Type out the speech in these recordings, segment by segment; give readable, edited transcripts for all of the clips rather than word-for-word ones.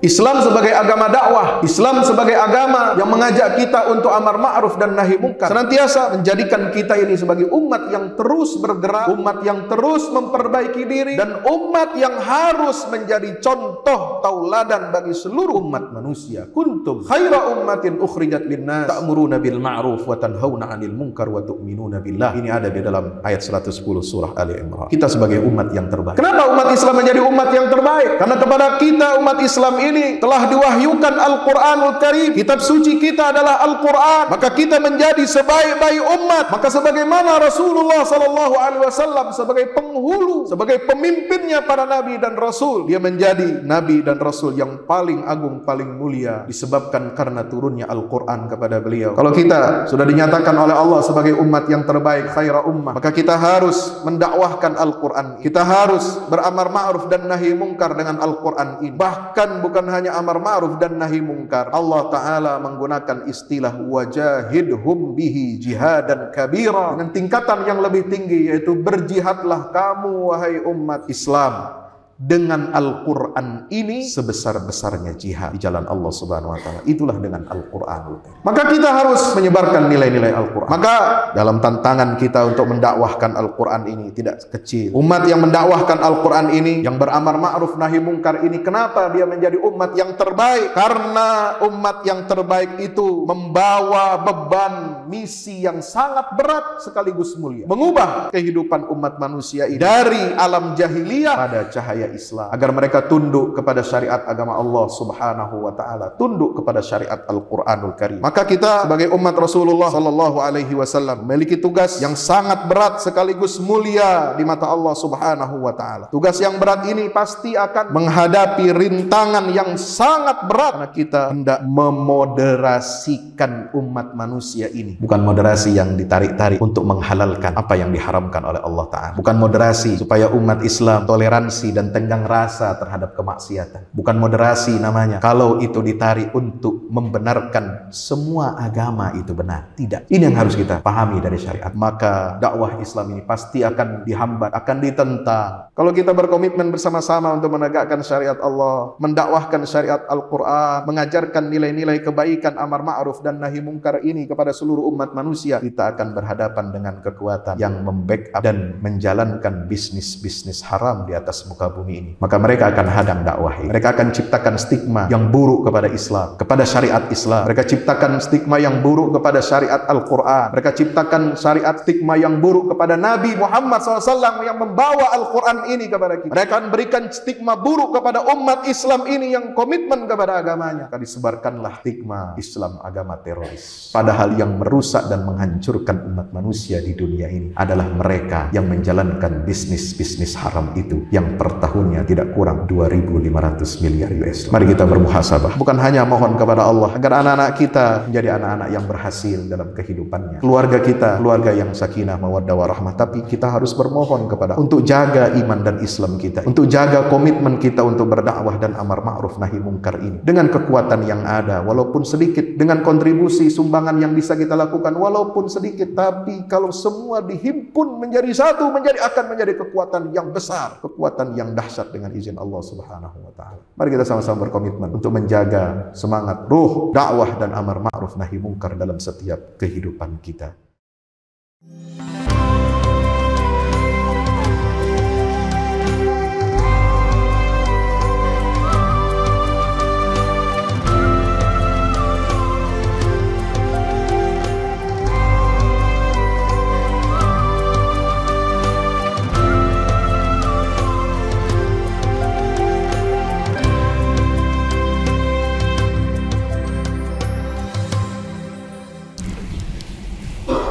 Islam sebagai agama dakwah, Islam sebagai agama yang mengajak kita untuk amar ma'ruf dan nahi mungkar, senantiasa menjadikan kita ini sebagai umat yang terus bergerak, umat yang terus memperbaiki diri, dan umat yang harus menjadi contoh tauladan bagi seluruh umat manusia. Kuntum khaira ummatin ukhrijat linnas ta'muruna bil ma'ruf wa tanhauna 'anil munkar wa tu'minuna billah. Ini ada di dalam ayat 110 surah Ali Imran. Kita sebagai umat yang terbaik. Kenapa umat Islam menjadi umat yang terbaik? Karena kepada kita umat Islam ini telah diwahyukan Al-Quranul Karim. Kitab suci kita adalah Al-Quran. Maka kita menjadi sebaik-baik umat. Maka sebagaimana Rasulullah SAW sebagai penghulu, sebagai pemimpinnya para nabi dan rasul, dia menjadi nabi dan rasul yang paling agung, paling mulia, disebabkan karena turunnya Al-Quran kepada beliau. Kalau kita sudah dinyatakan oleh Allah sebagai umat yang terbaik, khaira ummah, maka kita harus mendakwahkan Al-Quran. Kita harus beramar ma'ruf dan nahi mungkar dengan Al-Quran ini. Bahkan bukan hanya amar ma'ruf dan nahi mungkar, Allah Ta'ala menggunakan istilah wajahidhum bihi jihadan kabira, dengan tingkatan yang lebih tinggi, yaitu berjihadlah kamu wahai umat Islam dengan Al-Quran ini sebesar-besarnya jihad di jalan Allah Subhanahu wa Ta'ala. Itulah dengan Al-Quran. Maka kita harus menyebarkan nilai-nilai Al-Quran. Maka dalam tantangan kita untuk mendakwahkan Al-Quran ini tidak kecil. Umat yang mendakwahkan Al-Quran ini, yang beramar ma'ruf nahi mungkar ini, kenapa dia menjadi umat yang terbaik? Karena umat yang terbaik itu membawa beban misi yang sangat berat sekaligus mulia, mengubah kehidupan umat manusia ini dari alam jahiliyah pada cahaya Islam, agar mereka tunduk kepada syariat agama Allah Subhanahu wa Ta'ala, tunduk kepada syariat Al-Quranul Karim. Maka kita sebagai umat Rasulullah Sallallahu Alaihi Wasallam memiliki tugas yang sangat berat sekaligus mulia di mata Allah Subhanahu wa Ta'ala. Tugas yang berat ini pasti akan menghadapi rintangan yang sangat berat, karena kita hendak memoderasikan umat manusia ini. Bukan moderasi yang ditarik-tarik untuk menghalalkan apa yang diharamkan oleh Allah Ta'ala. Bukan moderasi supaya umat Islam toleransi dan tenggang rasa terhadap kemaksiatan. Bukan moderasi namanya kalau itu ditarik untuk membenarkan semua agama itu benar. Tidak. Ini yang harus kita pahami dari syariat. Maka dakwah Islam ini pasti akan dihambat, akan ditentang. Kalau kita berkomitmen bersama-sama untuk menegakkan syariat Allah, mendakwahkan syariat Al-Quran, mengajarkan nilai-nilai kebaikan, amar ma'ruf dan nahi mungkar ini kepada seluruh umat manusia, kita akan berhadapan dengan kekuatan yang membackup dan menjalankan bisnis-bisnis haram di atas muka bumi ini. Maka mereka akan hadang dakwah ini. Mereka akan ciptakan stigma yang buruk kepada Islam, kepada syariat Islam. Mereka ciptakan stigma yang buruk kepada syariat Al-Quran. Mereka ciptakan syariat stigma yang buruk kepada Nabi Muhammad SAW yang membawa Al-Quran ini kepada kita. Mereka akan berikan stigma buruk kepada umat Islam ini yang komitmen kepada agamanya. Maka disebarkanlah stigma Islam agama teroris. Padahal yang merusak dan menghancurkan umat manusia di dunia ini adalah mereka yang menjalankan bisnis-bisnis haram itu, yang per tahunnya tidak kurang 2.500 miliar US. Mari kita bermuhasabah. Bukan hanya mohon kepada Allah agar anak-anak kita menjadi anak-anak yang berhasil dalam kehidupannya, keluarga kita, keluarga yang sakinah, mawaddah, warahmah, tapi kita harus bermohon kepada untuk jaga iman dan Islam kita, untuk jaga komitmen kita untuk berdakwah dan amar ma'ruf nahi mungkar ini dengan kekuatan yang ada, walaupun sedikit, dengan kontribusi sumbangan yang bisa kita lakukan walaupun sedikit, tapi kalau semua dihimpun menjadi satu, akan menjadi kekuatan yang besar, kekuatan yang dahsyat dengan izin Allah Subhanahu wa Ta'ala. Mari kita sama-sama berkomitmen untuk menjaga semangat ruh dakwah dan amar ma'ruf nahi mungkar dalam setiap kehidupan kita.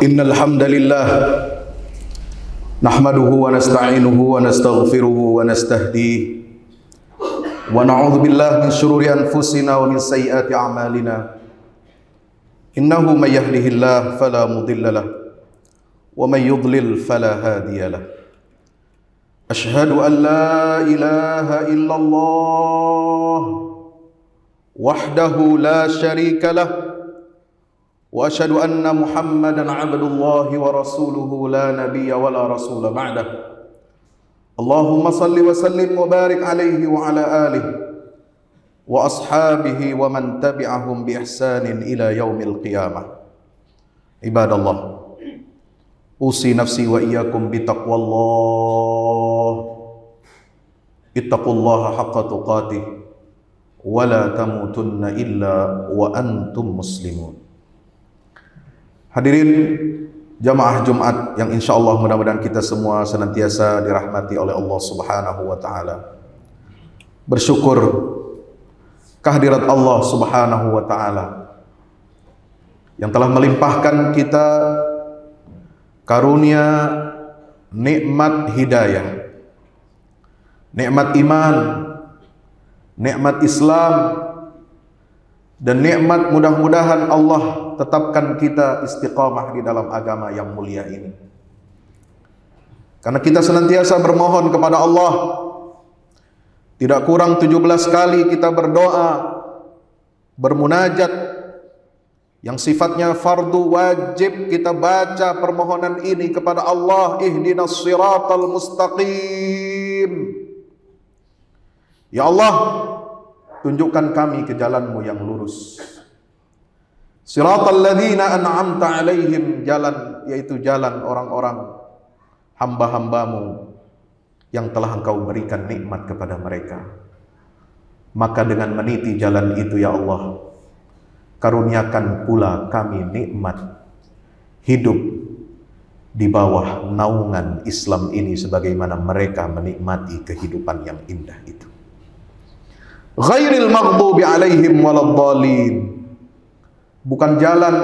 Innal hamdalillah nahmaduhu wa nasta'inuhu wa nastaghfiruhu wa nastahdihi wa na'udzu billahi min shururi anfusina wa min sayyiati a'malina. Innahu may yahdihillahu fala mudilla lahu wa may yudlil fala hadiya lahu. Ashhadu an la ilaha illallah wahdahu la syarika lahu wa asyhadu anna Muhammadan abdullahi wa rasuluhu la nabiyya wa la rasula ba'dah. Allahumma salli wa sallim wa barik alaihi wa ala alihi wa ashabihi wa man tabi'ahum bi ihsanin ila yaumil qiyamah. Ibadallah, usi nafsi wa iyyakum bi taqwallah. Ittaqullaha haqqa tuqatih wa la tamutunna illa wa antum muslimun. Hadirin jamaah Jumat yang insyaallah mudah-mudahan kita semua senantiasa dirahmati oleh Allah Subhanahu wa taala. Bersyukur kehadirat Allah Subhanahu wa taala yang telah melimpahkan kita karunia nikmat hidayah, nikmat iman, nikmat Islam, dan nikmat mudah-mudahan Allah tetapkan kita istiqamah di dalam agama yang mulia ini. Karena kita senantiasa bermohon kepada Allah, tidak kurang 17 kali kita berdoa, bermunajat, yang sifatnya fardu wajib kita baca permohonan ini kepada Allah. Ihdinas siratal mustaqim. Ya Allah, tunjukkan kami ke jalan-Mu yang lurus. Siratal ladzina an'amta alaihim, jalan yaitu jalan orang-orang hamba-hamba-Mu yang telah Engkau berikan nikmat kepada mereka. Maka dengan meniti jalan itu ya Allah, karuniakan pula kami nikmat hidup di bawah naungan Islam ini sebagaimana mereka menikmati kehidupan yang indah itu. Ghairil maghdubi alaihim waladdallin, bukan jalan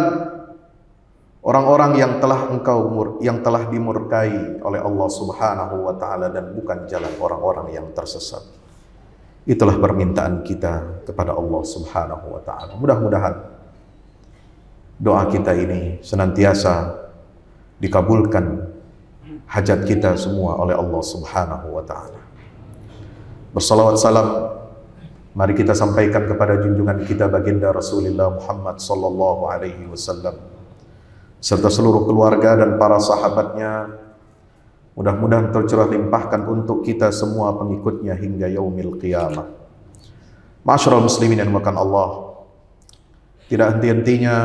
orang-orang yang telah dimurkai oleh Allah Subhanahu wa taala, dan bukan jalan orang-orang yang tersesat. Itulah permintaan kita kepada Allah Subhanahu wa taala. Mudah-mudahan doa kita ini senantiasa dikabulkan hajat kita semua oleh Allah Subhanahu wa taala. Bersalawat salam mari kita sampaikan kepada junjungan kita baginda Rasulullah Muhammad sallallahu alaihi wasallam serta seluruh keluarga dan para sahabatnya. Mudah-mudahan tercurah limpahkan untuk kita semua pengikutnya hingga yaumil qiyamah. Ma'asyiral muslimin yang dimuliakan Allah, tidak henti-hentinya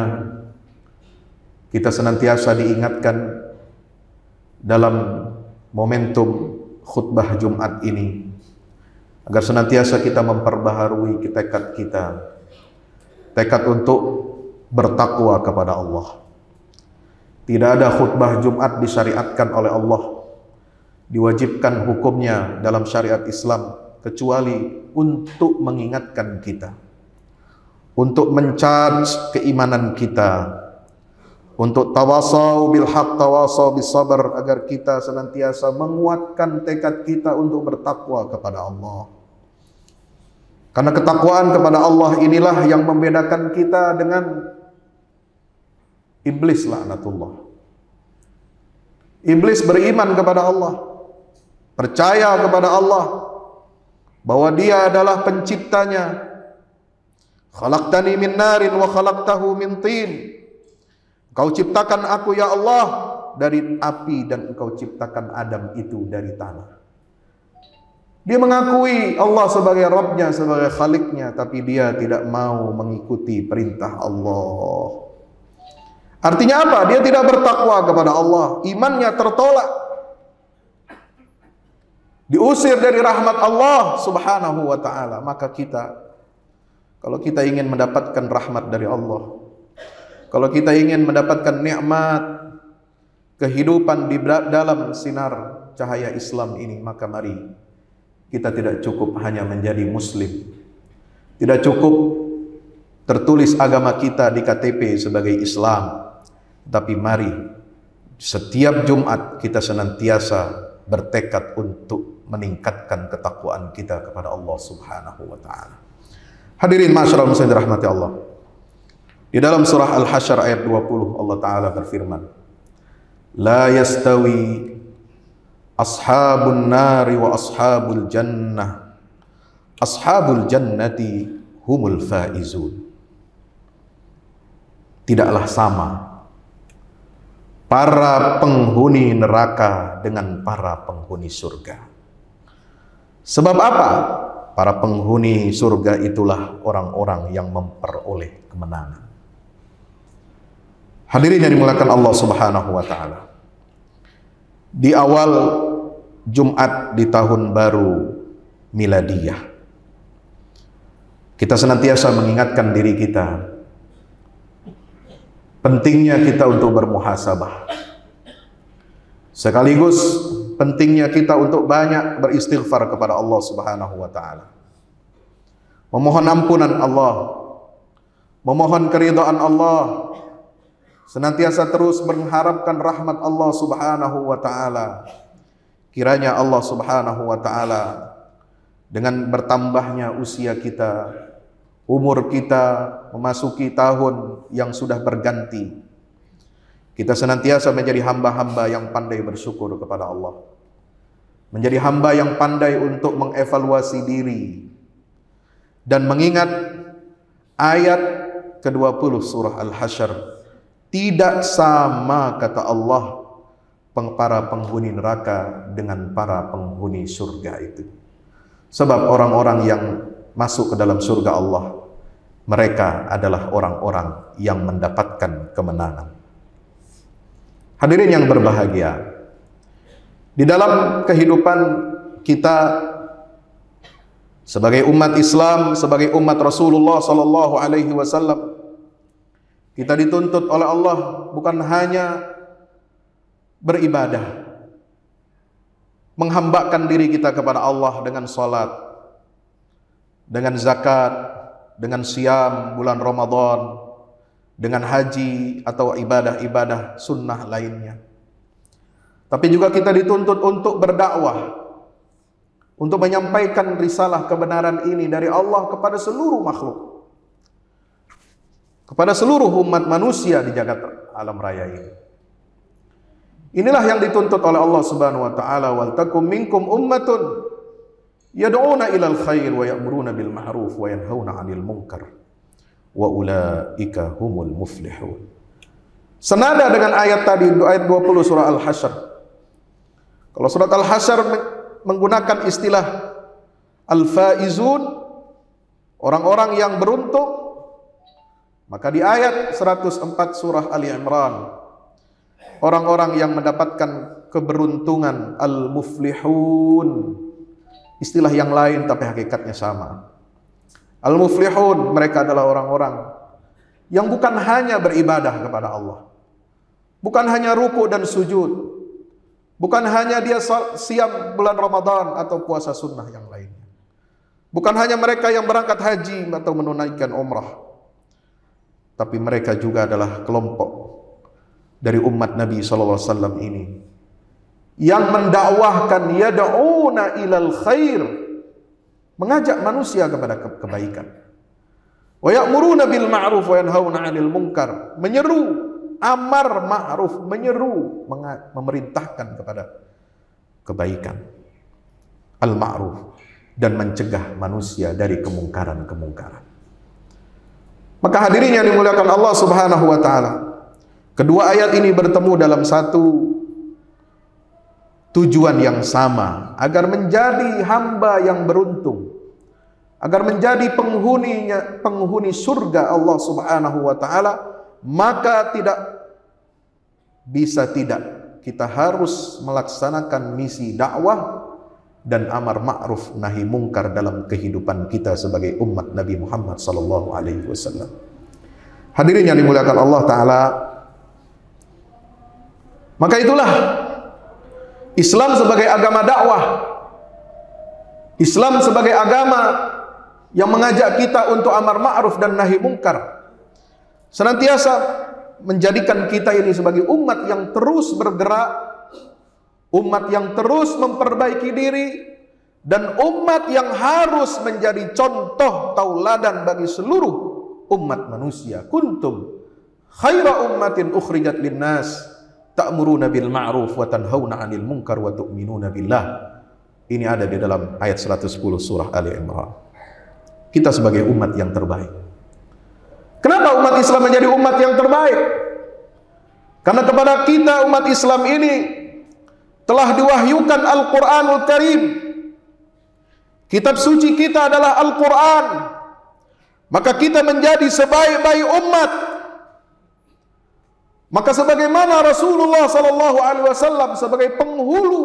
kita senantiasa diingatkan dalam momentum khutbah Jumat ini agar senantiasa kita memperbaharui tekad kita, tekad untuk bertakwa kepada Allah. Tidak ada khutbah Jumat disyariatkan oleh Allah, diwajibkan hukumnya dalam syariat Islam, kecuali untuk mengingatkan kita, untuk mencharge keimanan kita, untuk tawasau bil haq, tawasau bis sabar, agar kita senantiasa menguatkan tekad kita untuk bertakwa kepada Allah. Karena ketakwaan kepada Allah inilah yang membedakan kita dengan iblis laknatullah. Iblis beriman kepada Allah, percaya kepada Allah bahwa Dia adalah penciptanya. Khalaqtani min narin wa khalaqtahu min tin. Engkau ciptakan aku ya Allah dari api, dan Engkau ciptakan Adam itu dari tanah. Dia mengakui Allah sebagai Rabbnya, sebagai Khaliknya, tapi dia tidak mau mengikuti perintah Allah. Artinya apa? Dia tidak bertakwa kepada Allah, imannya tertolak, diusir dari rahmat Allah Subhanahu wa ta'ala. Maka kita, kalau kita ingin mendapatkan rahmat dari Allah, kalau kita ingin mendapatkan nikmat kehidupan di dalam sinar cahaya Islam ini, maka mari kita tidak cukup hanya menjadi muslim, tidak cukup tertulis agama kita di KTP sebagai Islam, tapi mari setiap Jumat kita senantiasa bertekad untuk meningkatkan ketakwaan kita kepada Allah Subhanahu wa ta'ala. Hadirin ma'asyiral muslimin rahmati Allah, di dalam surah Al-Hasyr ayat 20 Allah Ta'ala berfirman, la yastawi ashabun nari wa ashabul jannah, ashabul jannati humul faizun. Tidaklah sama para penghuni neraka dengan para penghuni surga. Sebab apa? para penghuni surga itulah orang-orang yang memperoleh kemenangan. Hadirin yang dimuliakan Allah Subhanahu wa taala. Di awal Jumat di tahun baru miladiyah, kita senantiasa mengingatkan diri kita pentingnya kita untuk bermuhasabah, sekaligus pentingnya kita untuk banyak beristighfar kepada Allah Subhanahu wa taala, memohon ampunan Allah, memohon keridhaan Allah, senantiasa terus mengharapkan rahmat Allah Subhanahu wa taala. Kiranya Allah Subhanahu wa taala dengan bertambahnya usia kita, umur kita memasuki tahun yang sudah berganti, kita senantiasa menjadi hamba-hamba yang pandai bersyukur kepada Allah, menjadi hamba yang pandai untuk mengevaluasi diri dan mengingat ayat ke-20 surah Al-Hasyr. Tidak sama, kata Allah, para penghuni neraka dengan para penghuni surga itu. Sebab orang-orang yang masuk ke dalam surga Allah, mereka adalah orang-orang yang mendapatkan kemenangan. Hadirin yang berbahagia, di dalam kehidupan kita sebagai umat Islam, sebagai umat Rasulullah sallallahu alaihi wasallam, kita dituntut oleh Allah bukan hanya beribadah, menghambakan diri kita kepada Allah dengan salat, dengan zakat, dengan siam bulan Ramadan, dengan haji atau ibadah-ibadah sunnah lainnya. Tapi juga kita dituntut untuk berdakwah, untuk menyampaikan risalah kebenaran ini dari Allah kepada seluruh makhluk, kepada seluruh umat manusia di jagat alam raya ini. Inilah yang dituntut oleh Allah Subhanahu wa taala, wal takum minkum ummatun yad'una ilal khair wa ya'muruna bil ma'ruf wa yanhauna 'anil munkar wa ulaika humul muflihun. Senada dengan ayat tadi, ayat 20 surah Al-Hasyr. Kalau surat Al-Hasyr menggunakan istilah al-faizun, orang-orang yang beruntung, maka di ayat 104 surah Ali Imran, orang-orang yang mendapatkan keberuntungan, al-muflihun. Istilah yang lain tapi hakikatnya sama. Al-muflihun, mereka adalah orang-orang yang bukan hanya beribadah kepada Allah, bukan hanya ruku dan sujud, bukan hanya dia siam bulan Ramadan atau puasa sunnah yang lainnya, bukan hanya mereka yang berangkat haji atau menunaikan umrah, tapi mereka juga adalah kelompok dari umat Nabi SAW ini yang mendakwahkan, yad'una ilal khair, mengajak manusia kepada kebaikan, wa ya'muruna bil ma'ruf wa yanhauna 'anil munkar, menyeru amar ma'ruf, menyeru memerintahkan kepada kebaikan, al ma'ruf, dan mencegah manusia dari kemungkaran-kemungkaran. Maka hadirin yang dimuliakan Allah Subhanahu wa taala, kedua ayat ini bertemu dalam satu tujuan yang sama, agar menjadi hamba yang beruntung, agar menjadi penghuni surga Allah Subhanahu wa taala. Maka tidak bisa tidak, kita harus melaksanakan misi dakwah dan amar ma'ruf nahi mungkar dalam kehidupan kita sebagai umat Nabi Muhammad sallallahu alaihi wasallam. Hadirin yang dimuliakan Allah taala, maka itulah Islam sebagai agama dakwah, Islam sebagai agama yang mengajak kita untuk amar ma'ruf dan nahi mungkar, senantiasa menjadikan kita ini sebagai umat yang terus bergerak, umat yang terus memperbaiki diri, dan umat yang harus menjadi contoh tauladan bagi seluruh umat manusia. Kuntum khaira ummatin ukhrijat linnas ta'muruna bil ma'ruf wa tanhauna 'anil munkar wa tu'minuna billah. Ini ada di dalam ayat 110 surah Ali Imran. Kita sebagai umat yang terbaik. Kenapa umat Islam menjadi umat yang terbaik? Karena kepada kita umat Islam ini telah diwahyukan Al-Quranul Karim. Kitab suci kita adalah Al-Quran. Maka kita menjadi sebaik-baik umat. Maka sebagaimana Rasulullah SAW sebagai penghulu,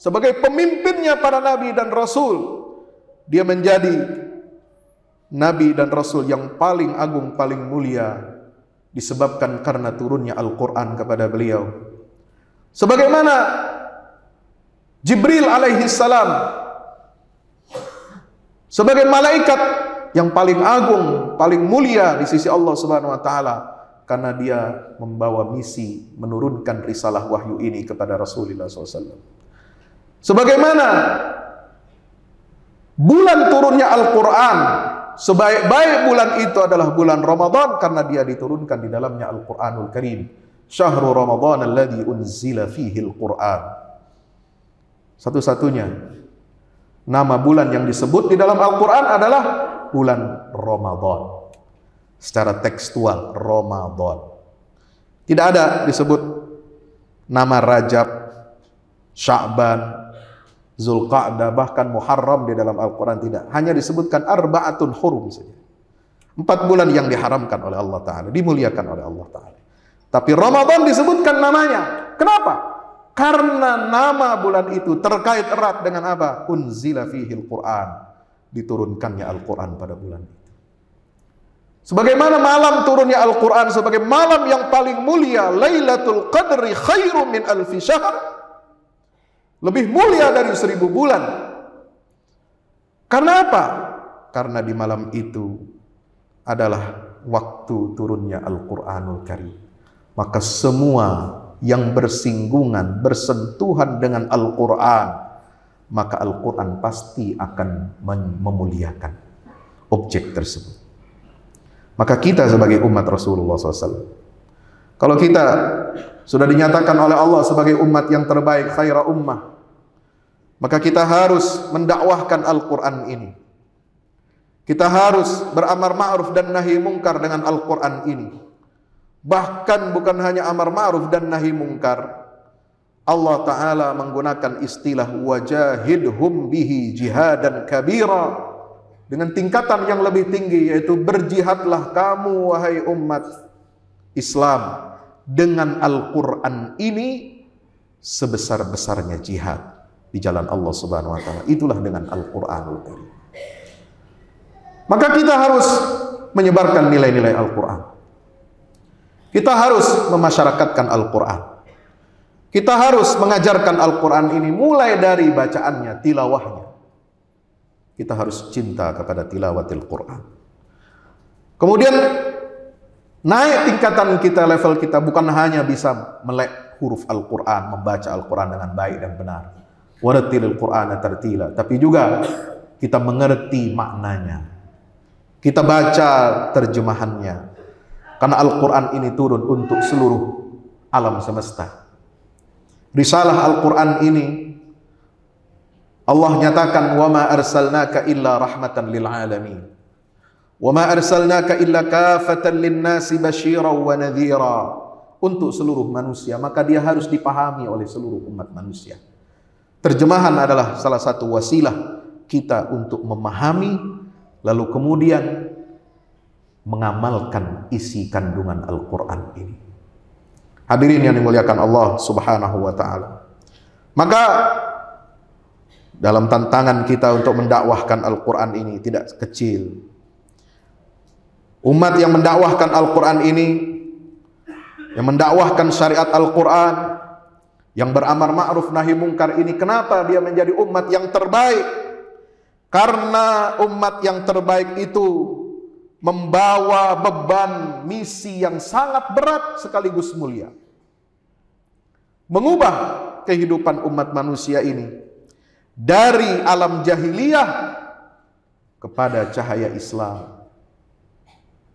sebagai pemimpinnya para nabi dan rasul, dia menjadi nabi dan rasul yang paling agung, paling mulia, disebabkan karena turunnya Al-Quran kepada beliau. Sebagaimana Jibril alaihi salam sebagai malaikat yang paling agung, paling mulia di sisi Allah Subhanahu wa taala, karena dia membawa misi menurunkan risalah wahyu ini kepada Rasulullah SAW. Sebagaimana bulan turunnya Al-Quran, sebaik-baik bulan itu adalah bulan Ramadan, karena dia diturunkan di dalamnya Al-Quranul Karim. Syahrul Ramadan alladzi unzila fihi Al-Quran. Satu-satunya nama bulan yang disebut di dalam Al-Quran adalah bulan Ramadan. Secara tekstual, Ramadan. Tidak ada disebut nama Rajab, Sya'ban, Zulqa'dah, bahkan Muharram di dalam Al-Quran tidak. Hanya disebutkan arba'atun hurum saja. 4 bulan yang diharamkan oleh Allah Ta'ala, dimuliakan oleh Allah Ta'ala. Tapi Ramadan disebutkan namanya. Kenapa? Karena nama bulan itu terkait erat dengan apa? Unzila fihil Qur'an. Diturunkannya Al-Quran pada bulan itu. Sebagaimana malam turunnya Al-Quran sebagai malam yang paling mulia, Lailatul Qadri khairum min alfi syahr, lebih mulia dari 1000 bulan. Karena apa? Karena di malam itu adalah waktu turunnya Al-Quranul Karim. Maka semua yang bersinggungan, bersentuhan dengan Al-Quran, maka Al-Quran pasti akan memuliakan objek tersebut. Maka kita sebagai umat Rasulullah SAW, kalau kita sudah dinyatakan oleh Allah sebagai umat yang terbaik, khaira ummah, maka kita harus mendakwahkan Al-Quran ini. Kita harus beramar ma'ruf dan nahi mungkar dengan Al-Quran ini. Bahkan bukan hanya amar ma'ruf dan nahi mungkar, Allah Ta'ala menggunakan istilah wajahidhum bihi jihadan kabira, dengan tingkatan yang lebih tinggi, yaitu berjihadlah kamu wahai umat Islam dengan Al-Quran ini sebesar-besarnya jihad di jalan Allah Subhanahu wa taala. Itulah dengan Al-Quranul Karim. Maka kita harus menyebarkan nilai-nilai Al-Quran. Kita harus memasyarakatkan Al-Quran. Kita harus mengajarkan Al-Quran ini mulai dari bacaannya, tilawahnya. Kita harus cinta kepada tilawatil Quran. Kemudian naik tingkatan kita, level kita, bukan hanya bisa melek huruf Al-Quran, membaca Al-Quran dengan baik dan benar. Warattilil Qur'ana tartila. Tapi juga kita mengerti maknanya. Kita baca terjemahannya. Karena Al-Quran ini turun untuk seluruh alam semesta. Risalah Al-Quran ini Allah nyatakan, wa ma arsalnaka illa rahmatan lil alamin. Wa ma arsalnaka illa kafatan lin-nasi basyiran wa nadhira. Untuk seluruh manusia, maka dia harus dipahami oleh seluruh umat manusia. Terjemahan adalah salah satu wasilah kita untuk memahami, lalu kemudian mengamalkan isi kandungan Al-Quran ini. Hadirin yang dimuliakan Allah Subhanahu wa taala. Maka dalam tantangan kita untuk mendakwahkan Al-Quran ini tidak kecil. Umat yang mendakwahkan Al-Quran ini, yang mendakwahkan syariat Al-Quran, yang beramar ma'ruf nahi mungkar ini, kenapa dia menjadi umat yang terbaik? Karena umat yang terbaik itu membawa beban misi yang sangat berat sekaligus mulia. Mengubah kehidupan umat manusia ini dari alam jahiliyah kepada cahaya Islam,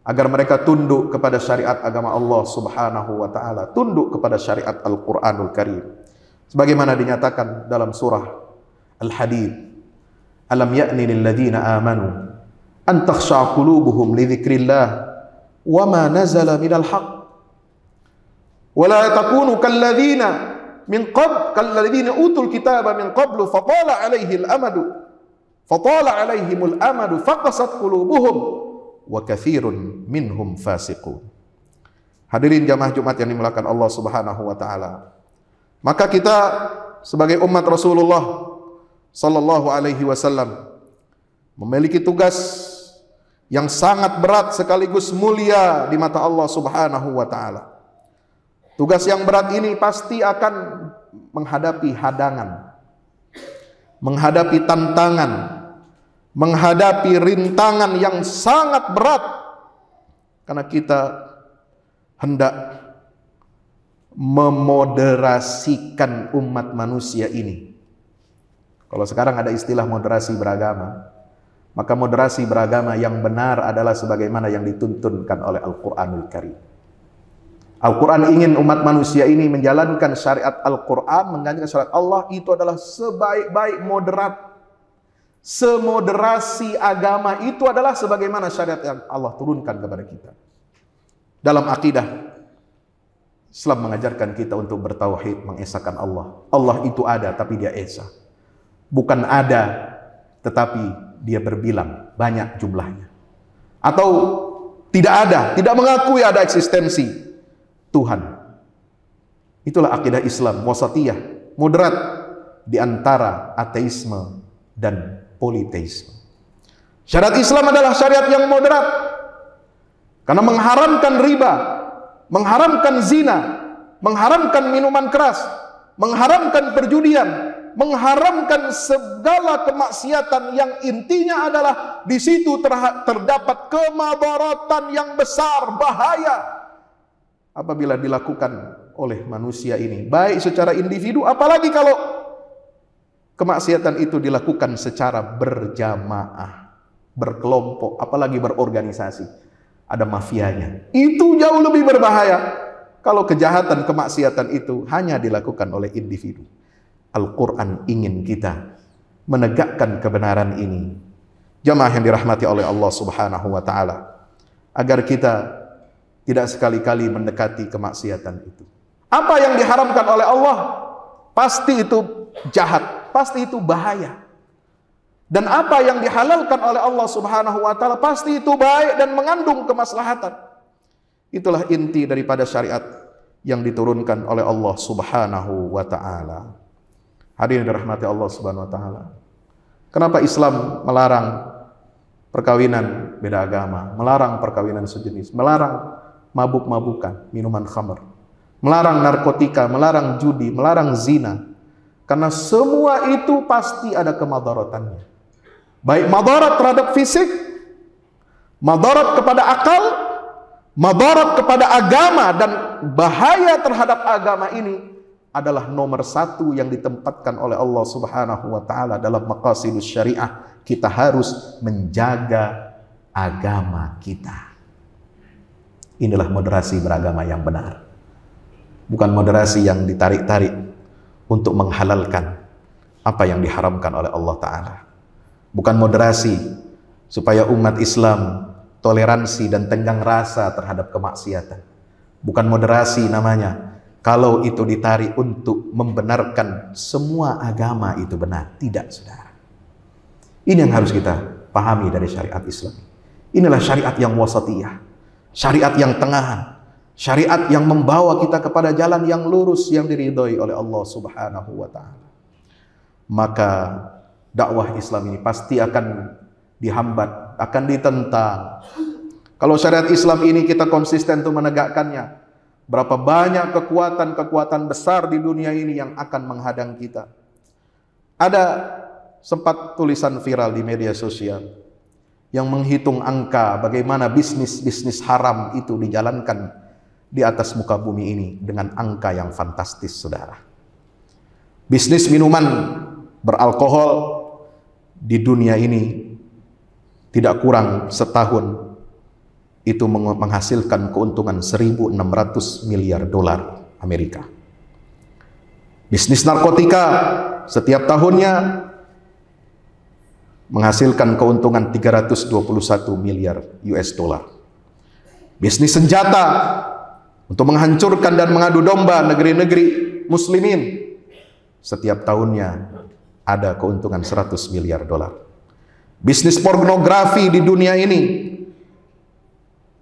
agar mereka tunduk kepada syariat agama Allah Subhanahu wa taala, tunduk kepada syariat Al-Qur'anul Karim. Sebagaimana dinyatakan dalam surah Al-Hadid, alam ya'ni lil ladzina amanu an takhsha'a qulubuhum li dzikrillah wa ma nazala minal haqq wa la takunu kal ladzina min qabl kalladzina utul kitaba min qablu fatala alaihi al-amadu Fatala 'alaihimul amadu faqasat qulubuhum wa katsirun minhum fasiqun. Hadirin jamaah Jumat yang dimuliakan Allah Subhanahu wa taala. Maka kita sebagai umat Rasulullah sallallahu alaihi wasallam memiliki tugas yang sangat berat sekaligus mulia di mata Allah Subhanahu wa taala. Tugas yang berat ini pasti akan menghadapi hadangan, menghadapi tantangan, menghadapi rintangan yang sangat berat, karena kita hendak memoderasikan umat manusia ini. Kalau sekarang ada istilah moderasi beragama, maka moderasi beragama yang benar adalah sebagaimana yang dituntunkan oleh Al-Quranul Karim. Al-Quran ingin umat manusia ini menjalankan syariat Al-Quran, menjalankan syariat Allah, itu adalah sebaik-baik moderat. Semoderasi agama itu adalah sebagaimana syariat yang Allah turunkan kepada kita. Dalam akidah, Islam mengajarkan kita untuk bertauhid, mengesahkan Allah. Allah itu ada, tapi Dia esa. Bukan ada, tetapi Dia berbilang, banyak jumlahnya. Atau tidak ada, tidak mengakui ada eksistensi Tuhan. Itulah akidah Islam, wasatiyah, moderat di antara ateisme dan politeisme. Syariat Islam adalah syariat yang moderat, karena mengharamkan riba, mengharamkan zina, mengharamkan minuman keras, mengharamkan perjudian, mengharamkan segala kemaksiatan yang intinya adalah di situ terdapat kemadaratan yang besar, bahaya apabila dilakukan oleh manusia ini, baik secara individu, apalagi kalau kemaksiatan itu dilakukan secara berjamaah, berkelompok, apalagi berorganisasi, ada mafianya. Itu jauh lebih berbahaya kalau kejahatan kemaksiatan itu hanya dilakukan oleh individu. Al-Quran ingin kita menegakkan kebenaran ini, jamaah yang dirahmati oleh Allah Subhanahu wa taala, agar kita tidak sekali-kali mendekati kemaksiatan itu. Apa yang diharamkan oleh Allah pasti itu jahat, pasti itu bahaya. Dan apa yang dihalalkan oleh Allah Subhanahu wa taala pasti itu baik dan mengandung kemaslahatan. Itulah inti daripada syariat yang diturunkan oleh Allah Subhanahu wa taala. Hadirin dirahmati Allah Subhanahu wa taala. Kenapa Islam melarang perkawinan beda agama, melarang perkawinan sejenis, melarang mabuk-mabukan, minuman khamr, melarang narkotika, melarang judi, melarang zina? Karena semua itu pasti ada kemadaratannya. Baik madarat terhadap fisik, madarat kepada akal, madarat kepada agama, dan bahaya terhadap agama ini adalah nomor satu yang ditempatkan oleh Allah Subhanahu wa taala dalam maqasidus syariah. Kita harus menjaga agama kita. Inilah moderasi beragama yang benar. Bukan moderasi yang ditarik-tarik untuk menghalalkan apa yang diharamkan oleh Allah Ta'ala. Bukan moderasi supaya umat Islam toleransi dan tenggang rasa terhadap kemaksiatan. Bukan moderasi namanya kalau itu ditarik untuk membenarkan semua agama itu benar. Tidak, saudara. Ini yang harus kita pahami dari syariat Islam. Inilah syariat yang wasatiyah, syariat yang tengahan, syariat yang membawa kita kepada jalan yang lurus yang diridhoi oleh Allah Subhanahu wa taala. Maka dakwah Islam ini pasti akan dihambat, akan ditentang. Kalau syariat Islam ini kita konsisten untuk menegakkannya, berapa banyak kekuatan-kekuatan besar di dunia ini yang akan menghadang kita. Ada sempat tulisan viral di media sosial yang menghitung angka bagaimana bisnis-bisnis haram itu dijalankan di atas muka bumi ini dengan angka yang fantastis, saudara. Bisnis minuman beralkohol di dunia ini tidak kurang setahun itu menghasilkan keuntungan 1.600 miliar dolar Amerika. Bisnis narkotika setiap tahunnya menghasilkan keuntungan 321 miliar US dollar. Bisnis senjata untuk menghancurkan dan mengadu domba negeri-negeri muslimin setiap tahunnya ada keuntungan 100 miliar dolar. Bisnis pornografi di dunia ini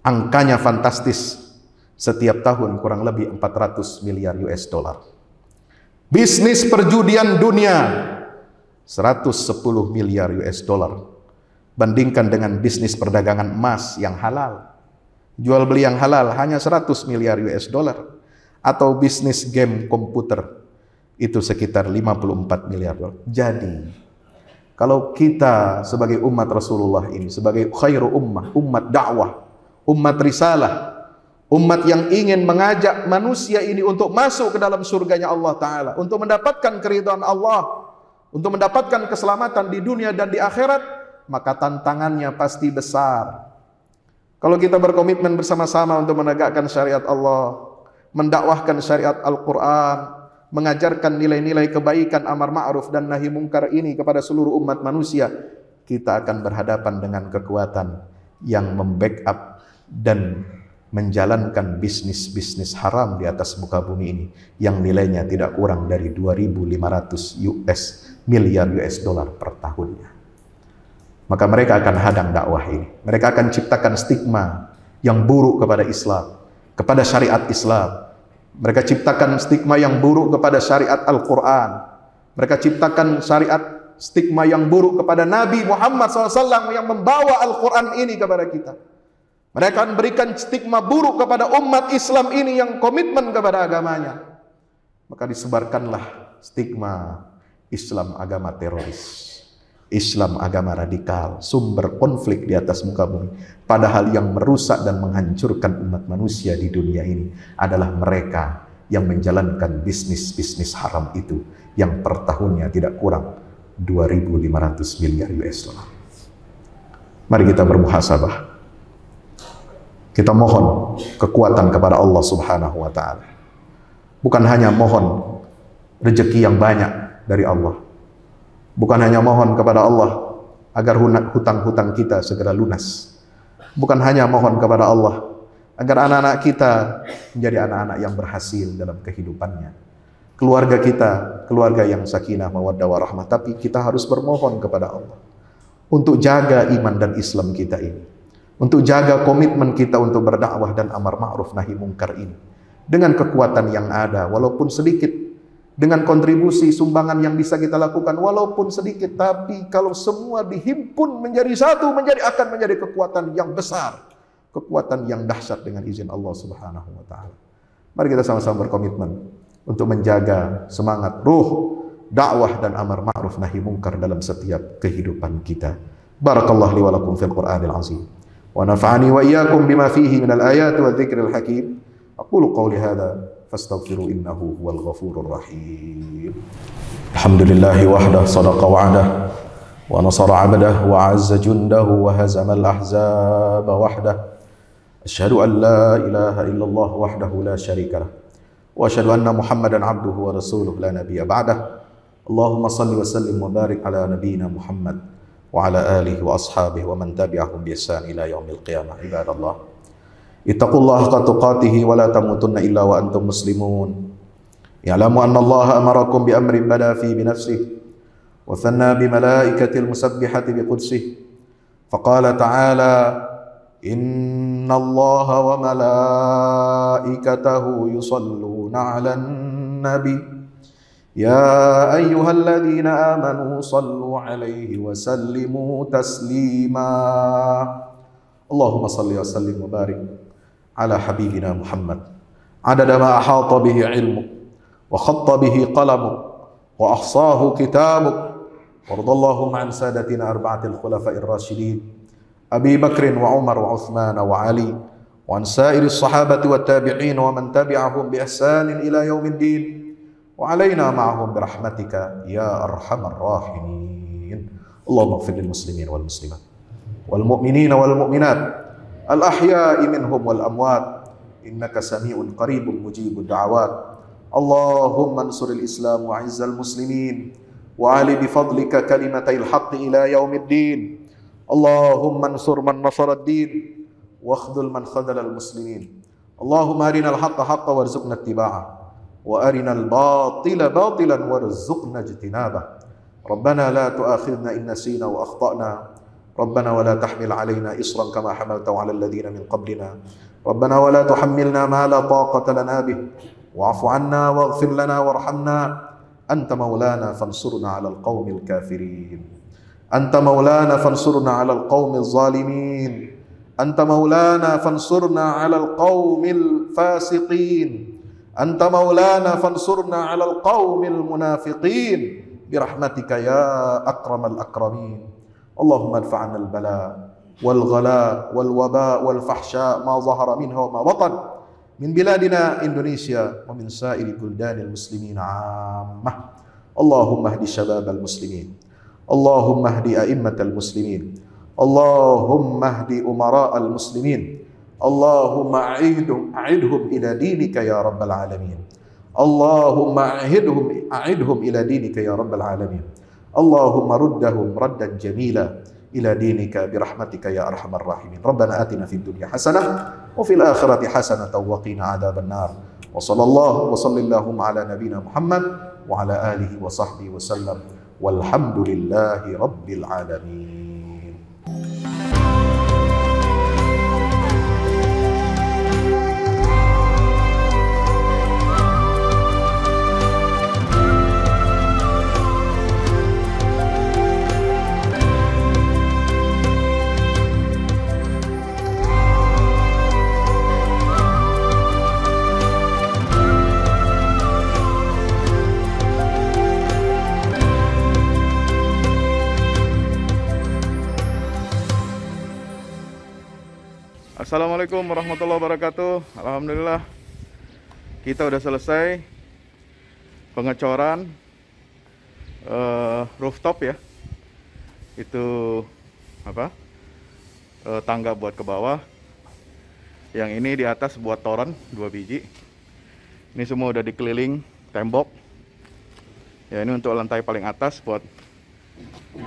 angkanya fantastis. Setiap tahun kurang lebih 400 miliar US dollar. Bisnis perjudian dunia 110 miliar US dollar. Bandingkan dengan bisnis perdagangan emas yang halal. Jual beli yang halal hanya 100 miliar US dollar. Atau bisnis game komputer itu sekitar 54 miliar dolar. Jadi kalau kita sebagai umat Rasulullah ini, sebagai khairu ummah, umat dakwah, umat risalah, umat yang ingin mengajak manusia ini untuk masuk ke dalam surganya Allah Ta'ala, untuk mendapatkan keridhaan Allah, untuk mendapatkan keselamatan di dunia dan di akhirat, maka tantangannya pasti besar. Kalau kita berkomitmen bersama-sama untuk menegakkan syariat Allah, mendakwahkan syariat Al-Quran, mengajarkan nilai-nilai kebaikan, amar ma'ruf dan nahi mungkar ini kepada seluruh umat manusia, kita akan berhadapan dengan kekuatan yang membackup dan menjalankan bisnis-bisnis haram di atas muka bumi ini yang nilainya tidak kurang dari 2.500 miliar US dollar per tahunnya. Maka mereka akan hadang dakwah ini. Mereka akan ciptakan stigma yang buruk kepada Islam, kepada syariat Islam. Mereka ciptakan stigma yang buruk kepada syariat Al-Quran. Mereka ciptakan stigma yang buruk kepada Nabi Muhammad SAW yang membawa Al-Quran ini kepada kita. Mereka akan berikan stigma buruk kepada umat Islam ini yang komitmen kepada agamanya. Maka disebarkanlah stigma Islam agama teroris, Islam agama radikal, sumber konflik di atas muka bumi. Padahal yang merusak dan menghancurkan umat manusia di dunia ini adalah mereka yang menjalankan bisnis-bisnis haram itu, yang per tahunnya tidak kurang 2.500 miliar US dollar. Mari kita bermuhasabah. Kita mohon kekuatan kepada Allah Subhanahu wa Ta'ala. Bukan hanya mohon rezeki yang banyak dari Allah, bukan hanya mohon kepada Allah agar hutang-hutang kita segera lunas, bukan hanya mohon kepada Allah agar anak-anak kita menjadi anak-anak yang berhasil dalam kehidupannya, keluarga kita, keluarga yang sakinah, mawaddah, warahmah. Tapi kita harus bermohon kepada Allah untuk jaga iman dan Islam kita ini, untuk jaga komitmen kita untuk berdakwah dan amar ma'ruf nahi mungkar ini dengan kekuatan yang ada, walaupun sedikit, dengan kontribusi sumbangan yang bisa kita lakukan walaupun sedikit. Tapi kalau semua dihimpun menjadi satu, akan menjadi kekuatan yang besar, kekuatan yang dahsyat dengan izin Allah Subhanahu wa Ta'ala. Mari kita sama-sama berkomitmen untuk menjaga semangat ruh dakwah dan amar ma'ruf nahi mungkar dalam setiap kehidupan kita. Barakallahu li wa lakum fil Qur'anil azim wa nafa'ani wa iyyakum bima fihi minal ayati wa dzikril hakim. Aqulu qawli hadza fastaghfiru innahu huwal ghafurur rahim. Alhamdulillahi wahdah sadaqa wa'dah wa nasara 'abdah wa 'azza jundahu wa hazama al-ahzaba wahdah. Asyhadu an la ilaha illallah wahdahu la syarika lah wa asyhadu anna Muhammadan 'abduhu wa rasuluhu la nabiyya ba'dah. Allahumma salli wa sallim wa barik ala nabiyyina Muhammad wa ala alihi wa ashabihi wa man tabi'ahum bi ihsan ila yaumil qiyamah. Ibadallah, ittaqullaha haqqa tuqatih wa la tamutunna illa wa antum muslimun. Ya'lamu anna Allah amarakum bi amrin bada fi bi nafsihi wa thanna bi malaikatil musabbihati bi qudsih. Faqala ta'ala inna Allah wa malaikatahu yusalluna 'alan nabi ya ayyuhalladzina amanu sallu 'alaihi wa sallimu taslima. Allahumma salli wa sallim wa barik ala habibina Muhammad adada ma ahata bihi ilmu wa khatta bihi qalamu wa ahsahu kitabu. Wardallahu an sadatina arba'atil khulafa'ir rasyidin Abi Bakrin wa Umar wa Uthman wa Ali wa an sa'iris sahabati wa tabi'in wa man tabi'ahum bi ihsanin ila yaumiddin wa alaina ma'ahum bi rahmatika ya arhamar rahimin. Allahumma ighfir lil muslimin wal muslimat wal mu'minina wal mu'minat al ahya'i minhum wal amwat innaka sami'un qaribun mujibud da'awat. Allahumma ansuril islam wa 'izzal muslimin wa ali bi fadlika kalimatil haqqi ila yaumiddin. Allahumma ansur man nasara ad-din wa akhdhul man khadhala al-muslimin. Allahumma arinal haqqa haqqan warzuqna ittiba'ah wa arinal batila batilan warzuqna ijtinabah. Rabbana la tu'akhidhna in nasina wa akhtana ربنا ولا تحمل علينا إصرا كما حملته على الذين من قبلنا ربنا ولا تحملنا ما لا طاقة لنا به واعف عنا واغفر لنا وارحمنا أنت مولانا فانصرنا على القوم الكافرين أنت مولانا فانصرنا على القوم الظالمين أنت مولانا فانصرنا على القوم الفاسقين أنت مولانا فانصرنا على القوم المنافقين برحمتك يا أكرم الأكرمين اللهم ادفع عنا البلاء والغلاء والوباء والفحشاء ما ظهر منها وما بطن من بلادنا إندونيسيا ومن سائر بلدان المسلمين عامة اللهم اهد شباب المسلمين اللهم اهد أئمة المسلمين اللهم اهد أمراء المسلمين اللهم أعدهم إلى دينك يا رب العالمين اللهم أعدهم إلى دينك يا رب العالمين اللهم ردهم ردا جميلا إلى دينك برحمتك يا أرحم الراحمين ربنا آتنا في الدنيا حسنة وفي الآخرة حسنة وقنا عذاب النار وصلى اللهم على نبينا محمد وعلى آله وصحبه وسلم والحمد لله رب العالمين. Assalamualaikum warahmatullahi wabarakatuh. Alhamdulillah kita udah selesai pengecoran rooftop ya. Itu apa? Tangga buat ke bawah. Yang ini di atas buat toren 2 biji. Ini semua udah dikeliling tembok. Ya, ini untuk lantai paling atas buat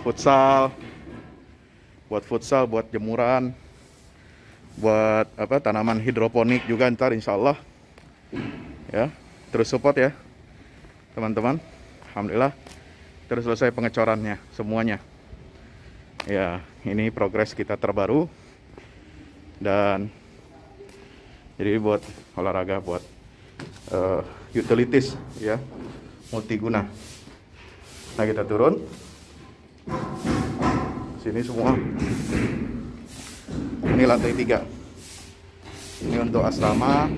futsal, buat jemuran, buat apa, tanaman hidroponik juga ntar insya Allah ya. Terus support ya teman-teman. Alhamdulillah terus selesai pengecorannya semuanya ya. Ini progres kita terbaru dan jadi buat olahraga, buat utilities ya, multiguna. Nah kita turun sini semua. Ini lantai 3. Ini untuk asrama.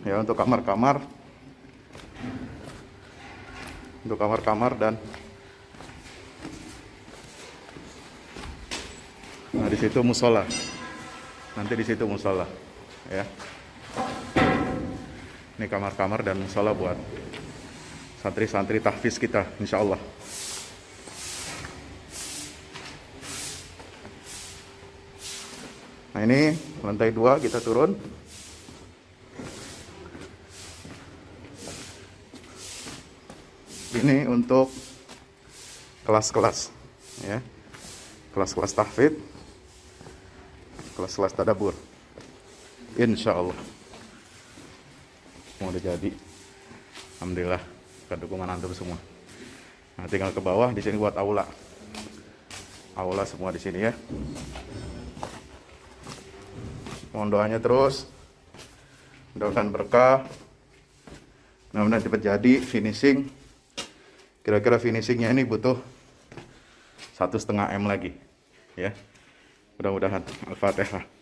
Ya, untuk kamar-kamar. Untuk kamar-kamar dan nah di situ musola. Nanti di situ musola, ya. Ini kamar-kamar dan musola buat santri-santri tahfiz kita, insya Allah. Nah ini lantai 2 kita turun. Ini untuk kelas-kelas ya. Kelas-kelas tahfidz, kelas-kelas tadabbur. Insya Allah mau udah jadi. Alhamdulillah dengan dukungan antum semua. Nah tinggal ke bawah, di sini buat aula. Aula semua di sini ya. Mohon doanya terus, mudah-mudahan berkah, mudah-mudahan cepat jadi finishing. Kira-kira finishingnya ini butuh 1,5 M lagi ya. Mudah-mudahan. Al-Fatihah.